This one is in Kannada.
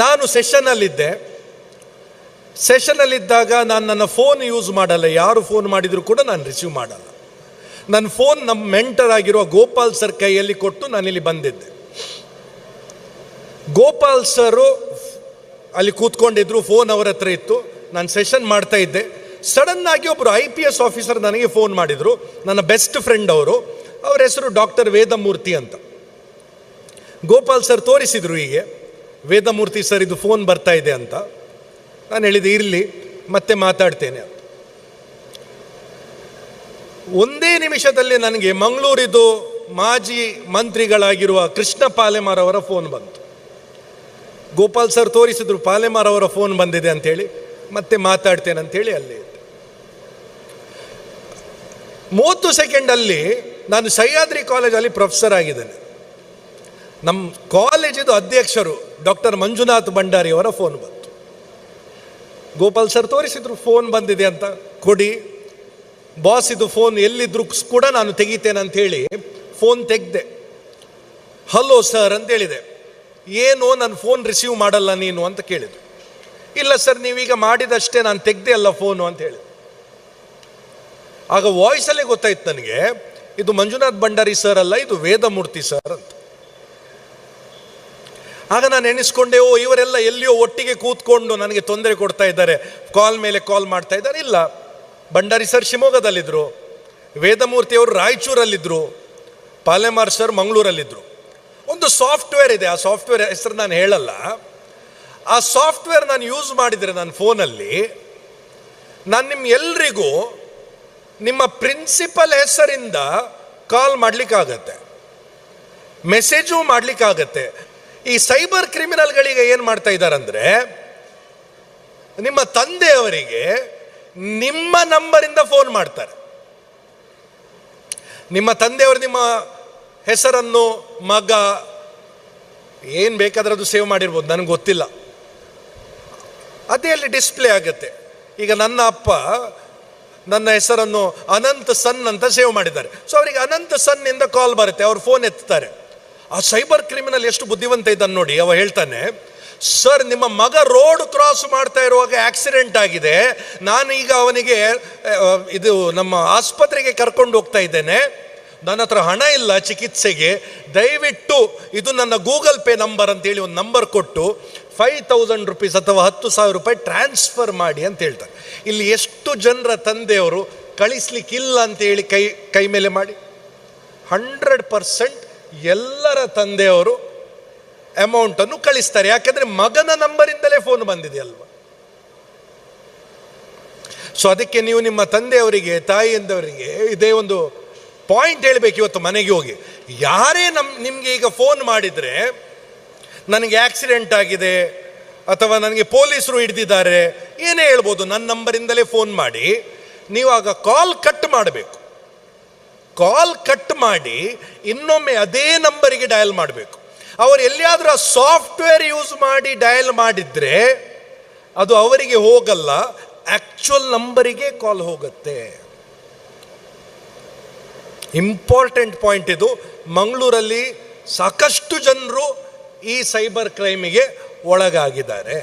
ನಾನು ಸೆಷನ್ನಲ್ಲಿದ್ದಾಗ ನಾನು ನನ್ನ ಫೋನ್ ಯೂಸ್ ಮಾಡಲ್ಲ. ಯಾರು ಫೋನ್ ಮಾಡಿದರೂ ಕೂಡ ನಾನು ರಿಸೀವ್ ಮಾಡಲ್ಲ. ನನ್ನ ಫೋನ್ ನಮ್ಮ ಮೆಂಟರ್ ಆಗಿರುವ ಗೋಪಾಲ್ ಸರ್ ಕೈಯಲ್ಲಿ ಕೊಟ್ಟು ನಾನಿಲ್ಲಿ ಬಂದಿದ್ದೆ. ಗೋಪಾಲ್ ಸರು ಅಲ್ಲಿ ಕೂತ್ಕೊಂಡಿದ್ರು, ಫೋನ್ ಅವರ ಹತ್ರ ಇತ್ತು. ನಾನು ಸೆಷನ್ ಮಾಡ್ತಾ ಇದ್ದೆ. ಸಡನ್ನಾಗಿ ಒಬ್ಬರು IPS ಆಫೀಸರ್ ನನಗೆ ಫೋನ್ ಮಾಡಿದರು. ನನ್ನ ಬೆಸ್ಟ್ ಫ್ರೆಂಡ್ ಅವರು. ಅವರ ಹೆಸರು ಡಾಕ್ಟರ್ ವೇದಮೂರ್ತಿ ಅಂತ. ಗೋಪಾಲ್ ಸರ್ ತೋರಿಸಿದರು, ಹೀಗೆ ವೇದಮೂರ್ತಿ ಸರ್ ಇದು ಫೋನ್ ಬರ್ತಾ ಇದೆ ಅಂತ. ನಾನು ಹೇಳಿದೆ ಇರಲಿ, ಮತ್ತೆ ಮಾತಾಡ್ತೇನೆ ಅಂತ. ಒಂದೇ ನಿಮಿಷದಲ್ಲಿ ನನಗೆ ಮಂಗಳೂರಿದು ಮಾಜಿ ಮಂತ್ರಿಗಳಾಗಿರುವ ಕೃಷ್ಣ ಪಾಲೆಮಾರ್ ಅವರ ಫೋನ್ ಬಂತು. ಗೋಪಾಲ್ ಸರ್ ತೋರಿಸಿದ್ರು, ಪಾಲೆಮಾರ್ ಅವರ ಫೋನ್ ಬಂದಿದೆ ಅಂತೇಳಿ. ಮತ್ತೆ ಮಾತಾಡ್ತೇನೆ ಅಂತೇಳಿ ಅಲ್ಲಿ 30 ಸೆಕೆಂಡಲ್ಲಿ ನಾನು ಸಹ್ಯಾದ್ರಿ ಕಾಲೇಜಲ್ಲಿ ಪ್ರೊಫೆಸರ್ ಆಗಿದ್ದೇನೆ. ನಮ್ಮ ಕಾಲೇಜಿದು ಅಧ್ಯಕ್ಷರು ಡಾಕ್ಟರ್ ಮಂಜುನಾಥ್ ಭಂಡಾರಿ ಅವರ ಫೋನ್ ಬಂತು. ಗೋಪಾಲ್ ಸರ್ ತೋರಿಸಿದ್ರು, ಫೋನ್ ಬಂದಿದೆ ಅಂತ, ಕೊಡಿ ಬಾಸ್, ಇದು ಫೋನ್ ಎಲ್ಲಿದ್ರು ಕೂಡ ನಾನು ತೆಗಿತೇನೆ ಅಂತ ಹೇಳಿ ಫೋನ್ ತೆಗೆದೆ. ಹಲೋ ಸರ್ ಅಂತ ಹೇಳಿದೆ. ಏನು ನನ್ನ ಫೋನ್ ರಿಸೀವ್ ಮಾಡಲ್ಲ ನೀನು ಅಂತ ಕೇಳಿದ್ರು. ಇಲ್ಲ ಸರ್, ನೀವೀಗ ಮಾಡಿದಷ್ಟೇ, ನಾನು ತೆಗ್ದೆ ಅಲ್ಲ ಫೋನು ಅಂತ ಹೇಳಿದೆ. ಆಗ ವಾಯ್ಸಲ್ಲೇ ಗೊತ್ತಾಯ್ತು ನನಗೆ, ಇದು ಮಂಜುನಾಥ್ ಭಂಡಾರಿ ಸರ್ ಅಲ್ಲ, ಇದು ವೇದಮೂರ್ತಿ ಸರ್ ಅಂತ. ಆಗ ನಾನು ಎಣಿಸ್ಕೊಂಡೆ, ಓ ಇವರೆಲ್ಲ ಎಲ್ಲಿಯೋ ಒಟ್ಟಿಗೆ ಕೂತ್ಕೊಂಡು ನನಗೆ ತೊಂದರೆ ಕೊಡ್ತಾ ಇದ್ದಾರೆ, ಕಾಲ್ ಮೇಲೆ ಕಾಲ್ ಮಾಡ್ತಾ ಇದ್ದಾರೆ. ಇಲ್ಲ, ಭಂಡಾರಿ ಸರ್ ಶಿವಮೊಗ್ಗದಲ್ಲಿದ್ದರು, ವೇದಮೂರ್ತಿ ಅವರು ರಾಯಚೂರಲ್ಲಿದ್ದರು, ಪಾಲೆಮಾರ್ ಸರ್ ಮಂಗಳೂರಲ್ಲಿದ್ದರು. ಒಂದು ಸಾಫ್ಟ್ವೇರ್ ಇದೆ, ಆ ಸಾಫ್ಟ್ವೇರ್ ಹೆಸರು ನಾನು ಹೇಳಲ್ಲ. ಆ ಸಾಫ್ಟ್ವೇರ್ ನಾನು ಯೂಸ್ ಮಾಡಿದರೆ ನನ್ನ ಫೋನಲ್ಲಿ, ನಾನು ಎಲ್ರಿಗೂ ನಿಮ್ಮ ಪ್ರಿನ್ಸಿಪಲ್ ಹೆಸರಿಂದ ಕಾಲ್ ಮಾಡಲಿಕ್ಕಾಗತ್ತೆ, ಮೆಸೇಜು ಮಾಡಲಿಕ್ಕಾಗತ್ತೆ. ಈ ಸೈಬರ್ ಕ್ರಿಮಿನಲ್ಗಳಿಗೆ ಏನು ಮಾಡ್ತಾ ಇದ್ದಾರಂದ್ರೆ, ನಿಮ್ಮ ತಂದೆಯವರಿಗೆ ನಿಮ್ಮ ನಂಬರಿಂದ ಫೋನ್ ಮಾಡ್ತಾರೆ. ನಿಮ್ಮ ತಂದೆಯವರು ನಿಮ್ಮ ಹೆಸರನ್ನು, ಮಗ, ಏನು ಬೇಕಾದ್ರೆ ಅದು ಸೇವ್ ಮಾಡಿರ್ಬೋದು, ನನಗೆ ಗೊತ್ತಿಲ್ಲ. ಅದೇ ಅಲ್ಲಿ ಡಿಸ್ಪ್ಲೇ ಆಗುತ್ತೆ. ಈಗ ನನ್ನ ಅಪ್ಪ ನನ್ನ ಹೆಸರನ್ನು ಅನಂತ್ ಸನ್ ಅಂತ ಸೇವ್ ಮಾಡಿದ್ದಾರೆ. ಸೊ ಅವರಿಗೆ ಅನಂತ್ ಸನ್ನಿಂದ ಕಾಲ್ ಬರುತ್ತೆ, ಅವ್ರು ಫೋನ್ ಎತ್ತಾರೆ. ಆ ಸೈಬರ್ ಕ್ರಿಮಿನಲ್ ಎಷ್ಟು ಬುದ್ಧಿವಂತ ಇದ್ದಾನೆ ನೋಡಿ. ಅವ ಹೇಳ್ತಾನೆ, ಸರ್ ನಿಮ್ಮ ಮಗ ರೋಡ್ ಕ್ರಾಸ್ ಮಾಡ್ತಾ ಇರುವಾಗ ಆಕ್ಸಿಡೆಂಟ್ ಆಗಿದೆ, ನಾನು ಈಗ ಅವನಿಗೆ ಇದು ನಮ್ಮ ಆಸ್ಪತ್ರೆಗೆ ಕರ್ಕೊಂಡು ಹೋಗ್ತಾ ಇದ್ದೇನೆ, ನನ್ನ ಹತ್ರ ಹಣ ಇಲ್ಲ ಚಿಕಿತ್ಸೆಗೆ, ದಯವಿಟ್ಟು ಇದು ನನ್ನ ಗೂಗಲ್ ಪೇ ನಂಬರ್ ಅಂತೇಳಿ ಒಂದು ನಂಬರ್ ಕೊಟ್ಟು 5,000 ರೂಪೀಸ್ ಅಥವಾ 10,000 ರೂಪಾಯಿ ಟ್ರಾನ್ಸ್ಫರ್ ಮಾಡಿ ಅಂತ ಹೇಳ್ತಾರೆ. ಇಲ್ಲಿ ಎಷ್ಟು ಜನರ ತಂದೆಯವರು ಕಳಿಸ್ಲಿಕ್ಕಿಲ್ಲ ಅಂತೇಳಿ ಕೈ ಮೇಲೆ ಮಾಡಿ. 100% ಎಲ್ಲರ ತಂದೆಯವರು ಅಮೌಂಟನ್ನು ಕಳಿಸ್ತಾರೆ. ಯಾಕೆಂದರೆ ಮಗನ ನಂಬರಿಂದಲೇ ಫೋನ್ ಬಂದಿದೆ ಅಲ್ವಾ. ಸೊ ಅದಕ್ಕೆ ನೀವು ನಿಮ್ಮ ತಂದೆಯವರಿಗೆ, ತಾಯಿಯಂದವರಿಗೆ ಇದೇ ಒಂದು ಪಾಯಿಂಟ್ ಹೇಳಬೇಕು ಇವತ್ತು ಮನೆಗೆ ಹೋಗಿ. ಯಾರೇ ನಿಮಗೆ ಈಗ ಫೋನ್ ಮಾಡಿದರೆ, ನನಗೆ ಆಕ್ಸಿಡೆಂಟ್ ಆಗಿದೆ ಅಥವಾ ನನಗೆ ಪೊಲೀಸರು ಹಿಡಿದಿದ್ದಾರೆ, ಏನೇ ಹೇಳ್ಬೋದು, ನನ್ನ ನಂಬರಿಂದಲೇ ಫೋನ್ ಮಾಡಿ. ನೀವು ಆಗ ಕಾಲ್ ಕಟ್ ಮಾಡಬೇಕು. ಕಾಲ್ ಕಟ್ ಮಾಡಿ ಇನ್ನೊಮ್ಮೆ ಅದೇ ನಂಬರಿಗೆ ಡಯಲ್ ಮಾಡಬೇಕು. ಅವರು ಎಲ್ಲಿಯಾದರೂ ಆ ಸಾಫ್ಟ್ವೇರ್ ಯೂಸ್ ಮಾಡಿ ಡಯಲ್ ಮಾಡಿದರೆ ಅದು ಅವರಿಗೆ ಹೋಗಲ್ಲ, ಆ್ಯಕ್ಚುಯಲ್ ನಂಬರಿಗೆ ಕಾಲ್ ಹೋಗುತ್ತೆ. ಇಂಪಾರ್ಟೆಂಟ್ ಪಾಯಿಂಟ್ ಇದು. ಮಂಗಳೂರಲ್ಲಿ ಸಾಕಷ್ಟು ಜನರು ಈ ಸೈಬರ್ ಕ್ರೈಮಿಗೆ ಒಳಗಾಗಿದ್ದಾರೆ.